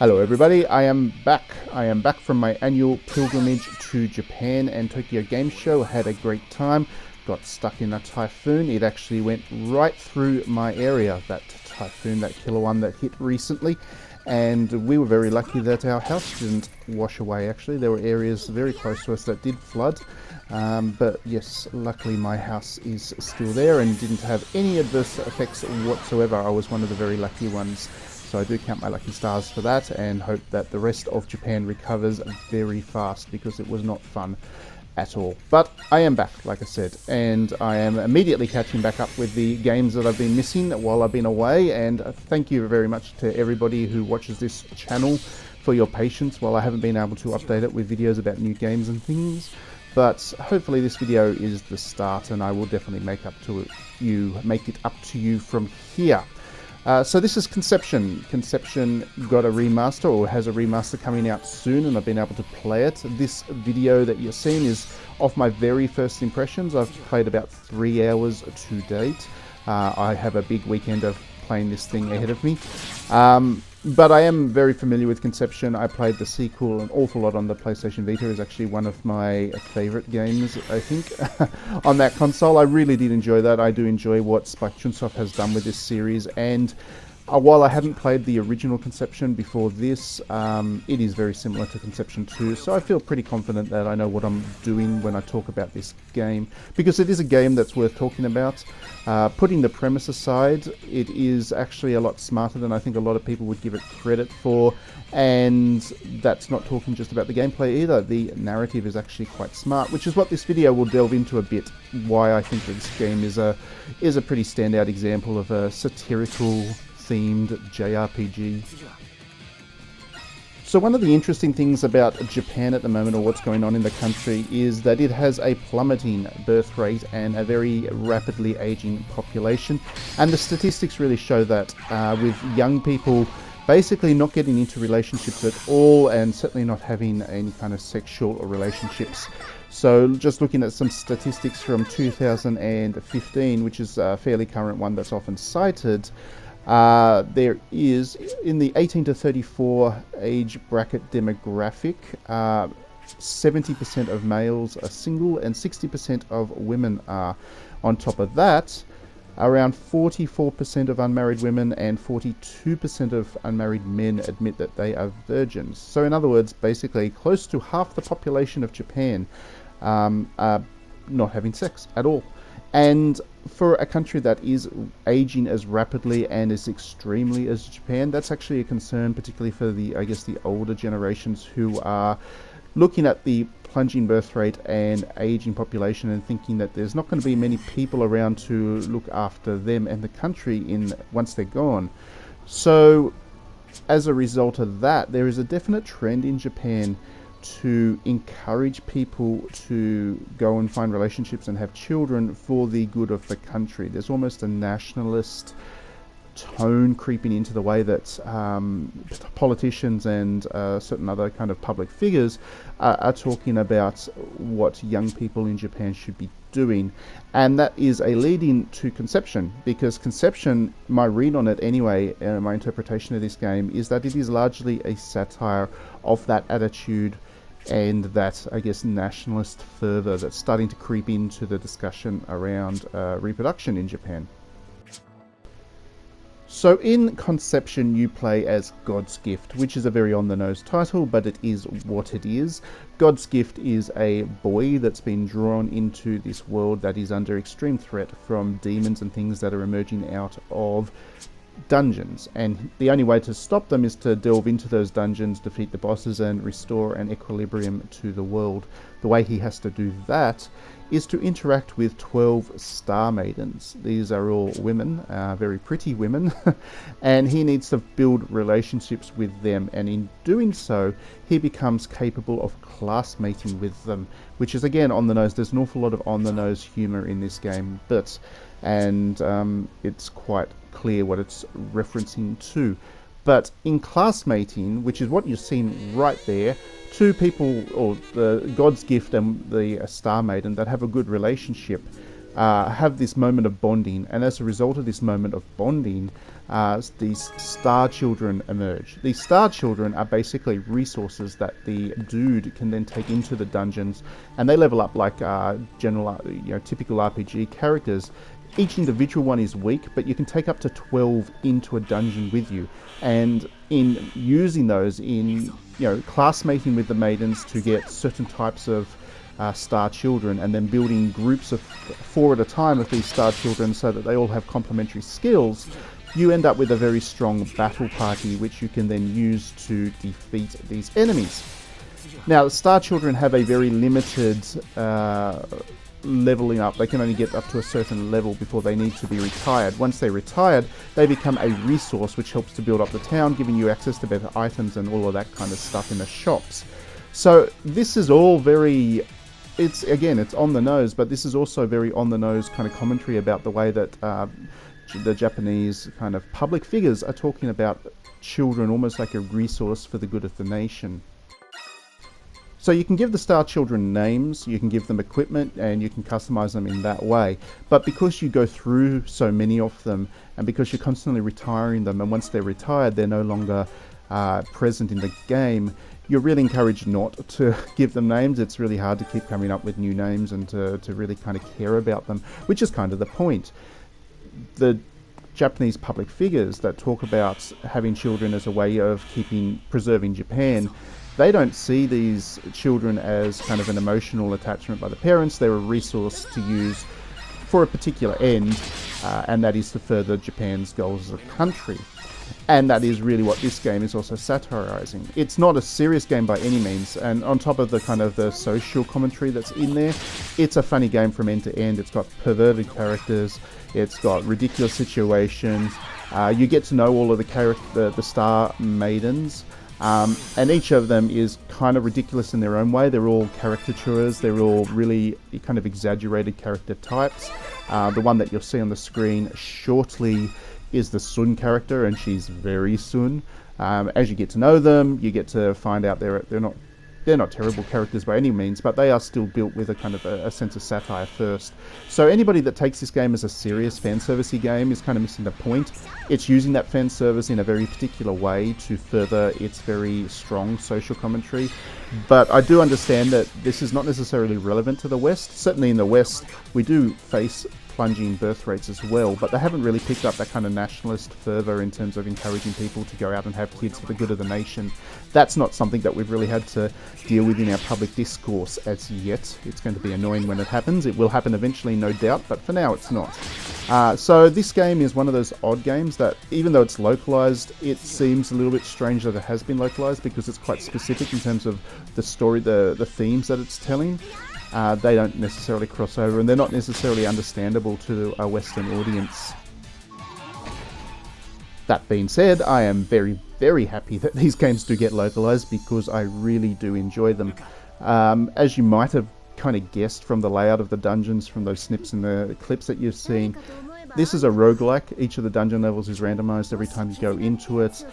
Hello everybody, I am back. I am back from my annual pilgrimage to Japan and Tokyo Game Show. Had a great time. Got stuck in a typhoon. It actually went right through my area, that typhoon, that killer one that hit recently. And we were very lucky that our house didn't wash away actually. There were areas very close to us that did flood. But yes, luckily my house is still there and didn't have any adverse effects whatsoever. I was one of the very lucky ones. So I do count my lucky stars for that and hope that the rest of Japan recovers very fast because it was not fun at all. But I am back, like I said, and I am immediately catching back up with the games that I've been missing while I've been away. And thank you very much to everybody who watches this channel for your patience while I haven't been able to update it with videos about new games and things. But hopefully this video is the start and I will definitely make it up to you from here. So this is Conception. Conception got a remaster, or has a remaster coming out soon, and I've been able to play it. This video that you're seeing is of my very first impressions. I've played about 3 hours to date. I have a big weekend of playing this thing ahead of me. But I am very familiar with Conception. I played the sequel an awful lot on the PlayStation Vita. It's actually one of my favourite games, I think, on that console. I really did enjoy that. I do enjoy what Chunsoft has done with this series, and while I hadn't played the original Conception before this, it is very similar to Conception 2, so I feel pretty confident that I know what I'm doing when I talk about this game, because it is a game that's worth talking about. Putting the premise aside, it is actually a lot smarter than I think a lot of people would give it credit for, and that's not talking just about the gameplay either. The narrative is actually quite smart, which is what this video will delve into a bit, why I think this game is a pretty standout example of a satirical themed JRPG. So one of the interesting things about Japan at the moment, or what's going on in the country, is that it has a plummeting birth rate and a very rapidly aging population, and the statistics really show that, with young people basically not getting into relationships at all, and certainly not having any kind of sexual relationships. So just looking at some statistics from 2015, which is a fairly current one that's often cited, there is, in the 18 to 34 age bracket demographic, 70% of males are single and 60% of women are. On top of that, around 44% of unmarried women and 42% of unmarried men admit that they are virgins. So in other words, basically close to half the population of Japan are not having sex at all. And for a country that is aging as rapidly and as extremely as Japan, that's actually a concern, particularly for the older generations who are looking at the plunging birth rate and aging population and thinking that there's not going to be many people around to look after them and the country once they're gone. So as a result of that, there is a definite trend in Japan to encourage people to go and find relationships and have children for the good of the country. There's almost a nationalist tone creeping into the way that politicians and certain other kind of public figures are talking about what young people in Japan should be doing. And that is a lead-in to Conception, because Conception, my read on it anyway, my interpretation of this game, is that it is largely a satire of that attitude and that, I guess, nationalist fervour that's starting to creep into the discussion around reproduction in Japan. So in Conception you play as God's Gift, which is a very on-the-nose title, but it is what it is. God's Gift is a boy that's been drawn into this world that is under extreme threat from demons and things that are emerging out of dungeons, and the only way to stop them is to delve into those dungeons, defeat the bosses, and restore an equilibrium to the world. The way he has to do that is to interact with 12 star maidens. These are all women, very pretty women, and he needs to build relationships with them, and in doing so he becomes capable of classmating with them, which is again on the nose. There's an awful lot of on the nose humor in this game, and it's quite clear what it's referencing to. But in classmating, which is what you're seeing right there, two people, or the God's Gift and the Star Maiden, that have a good relationship, have this moment of bonding, and as a result of this moment of bonding, these star children emerge. These star children are basically resources that the dude can then take into the dungeons, and they level up like typical RPG characters. Each individual one is weak, but you can take up to 12 into a dungeon with you, and in using those in classmating with the maidens to get certain types of star children, and then building groups of 4 at a time of these star children so that they all have complementary skills, you end up with a very strong battle party which you can then use to defeat these enemies. Now, the star children have a very limited leveling up. They can only get up to a certain level before they need to be retired. Once they're retired, they become a resource which helps to build up the town, giving you access to better items and all of that kind of stuff in the shops. So this is all very... It's on the nose, but this is also very on the nose kind of commentary about the way that the Japanese kind of public figures are talking about children almost like a resource for the good of the nation. So you can give the star children names, you can give them equipment, and you can customize them in that way. But because you go through so many of them, and because you're constantly retiring them, and once they're retired, they're no longer present in the game, you're really encouraged not to give them names. It's really hard to keep coming up with new names and to really kind of care about them, which is kind of the point. The Japanese public figures that talk about having children as a way of preserving Japan, they don't see these children as kind of an emotional attachment by the parents. They're a resource to use for a particular end, and that is to further Japan's goals as a country. And that is really what this game is also satirizing. It's not a serious game by any means, and on top of the kind of the social commentary that's in there, it's a funny game from end to end. It's got perverted characters, it's got ridiculous situations, you get to know all of the star maidens, and each of them is kind of ridiculous in their own way. They're all caricatures, they're all really kind of exaggerated character types. The one that you'll see on the screen shortly is the Tsun character, and she's very Tsun. As you get to know them, you get to find out they're not terrible characters by any means, but they are still built with a kind of a sense of satire first. So anybody that takes this game as a serious fanservice game is kind of missing the point. It's using that fanservice in a very particular way to further its very strong social commentary. But I do understand that this is not necessarily relevant to the West. Certainly in the West, we do face plunging birth rates as well, but they haven't really picked up that kind of nationalist fervour in terms of encouraging people to go out and have kids for the good of the nation. That's not something that we've really had to deal with in our public discourse as yet. It's going to be annoying when it happens. It will happen eventually, no doubt, but for now it's not. So this game is one of those odd games that, even though it's localised, it seems a little bit strange that it has been localised, because it's quite specific in terms of the story, the themes that it's telling. They don't necessarily cross over, and they're not necessarily understandable to a Western audience. That being said, I am very, very happy that these games do get localized, because I really do enjoy them. As you might have kind of guessed from the layout of the dungeons, from those snips and the clips that you've seen, this is a roguelike. Each of the dungeon levels is randomized every time you go into it.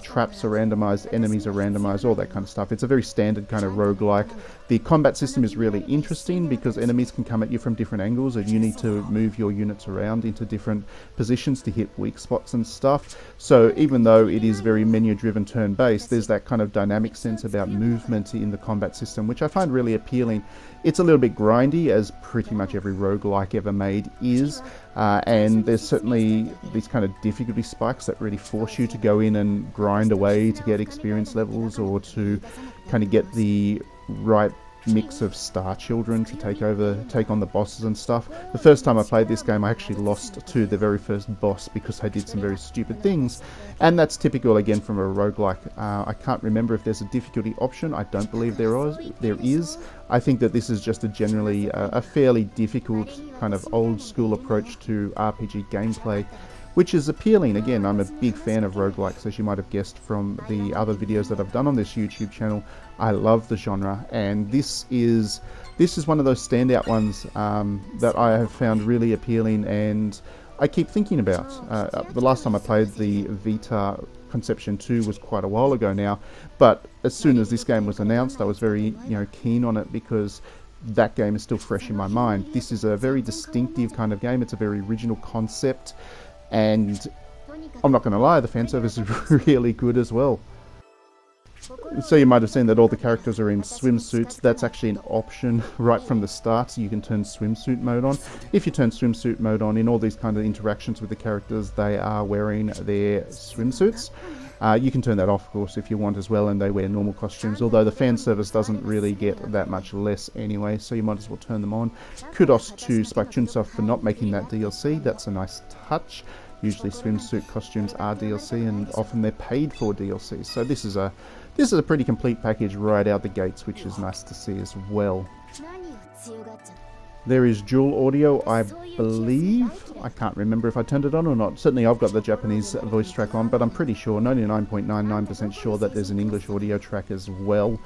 Traps are randomized, enemies are randomized, all that kind of stuff. It's a very standard kind of roguelike. The combat system is really interesting because enemies can come at you from different angles, and you need to move your units around into different positions to hit weak spots and stuff. So even though it is very menu-driven turn-based, there's that kind of dynamic sense about movement in the combat system, which I find really appealing. It's a little bit grindy, as pretty much every roguelike ever made is, and there's certainly these kind of difficulty spikes that really force you to go in and grind away to get experience levels, or to kind of get the right mix of star children to take on the bosses and stuff. The first time I played this game, I actually lost to the very first boss because I did some very stupid things, and that's typical again from a roguelike. I can't remember if there's a difficulty option. I don't believe there is. I think that this is just generally a fairly difficult kind of old school approach to RPG gameplay, which is appealing. Again, I'm a big fan of roguelikes, as you might have guessed from the other videos that I've done on this YouTube channel. I love the genre, and this is one of those standout ones that I have found really appealing, and I keep thinking about. The last time I played the Vita Conception 2 was quite a while ago now, but as soon as this game was announced, I was very keen on it, because that game is still fresh in my mind. This is a very distinctive kind of game. It's a very original concept, and I'm not going to lie, the fan service is really good as well. So you might have seen that all the characters are in swimsuits. That's actually an option right from the start, so you can turn swimsuit mode on. If you turn swimsuit mode on, in all these kind of interactions with the characters, they are wearing their swimsuits. You can turn that off, of course, if you want as well, and they wear normal costumes, although the fan service doesn't really get that much less anyway, so you might as well turn them on. Kudos to Chunsoft for not making that DLC. That's a nice touch. Usually swimsuit costumes are DLC, and often they're paid for DLC, so this is a pretty complete package right out the gates, which is nice to see as well. There is dual audio, I believe. I can't remember if I turned it on or not. Certainly I've got the Japanese voice track on, but I'm pretty sure, 99.99% sure, that there's an English audio track as well.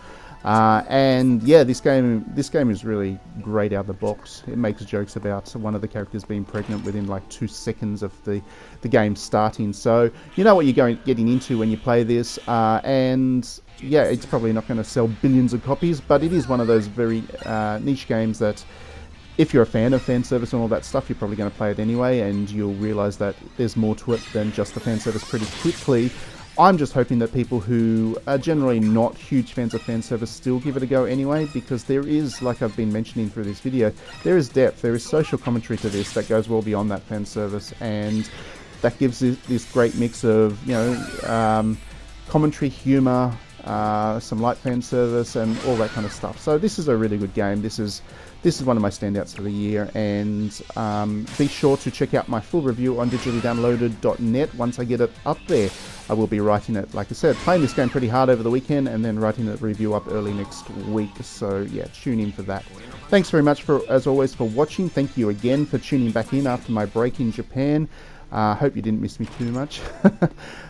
And yeah, this game is really great out of the box. It makes jokes about one of the characters being pregnant within like 2 seconds of the game starting. So you know what you're getting into when you play this. And yeah, it's probably not going to sell billions of copies, but it is one of those very niche games that, if you're a fan of fan service and all that stuff, you're probably going to play it anyway, and you'll realise that there's more to it than just the fan service pretty quickly. I'm just hoping that people who are generally not huge fans of fan service still give it a go anyway, because there is, like I've been mentioning through this video, there is depth, there is social commentary to this that goes well beyond that fan service, and that gives this great mix of, you know, commentary, humour, some light fan service, and all that kind of stuff. So this is a really good game. This is one of my standouts for the year, and be sure to check out my full review on digitallydownloaded.net once I get it up there. I will be writing it, like I said, playing this game pretty hard over the weekend, and then writing a review up early next week. So yeah, tune in for that. Thanks very much, as always, for watching. Thank you again for tuning back in after my break in Japan. Hope you didn't miss me too much.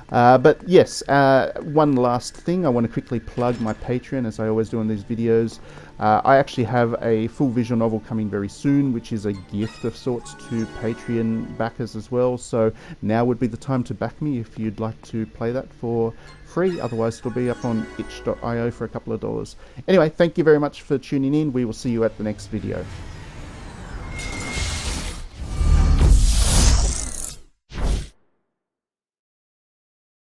But yes, one last thing, I want to quickly plug my Patreon, as I always do on these videos. I actually have a full visual novel coming very soon, which is a gift of sorts to Patreon backers as well. So now would be the time to back me if you'd like to play that for free. Otherwise it'll be up on itch.io for a couple of dollars. Anyway, thank you very much for tuning in. We will see you at the next video.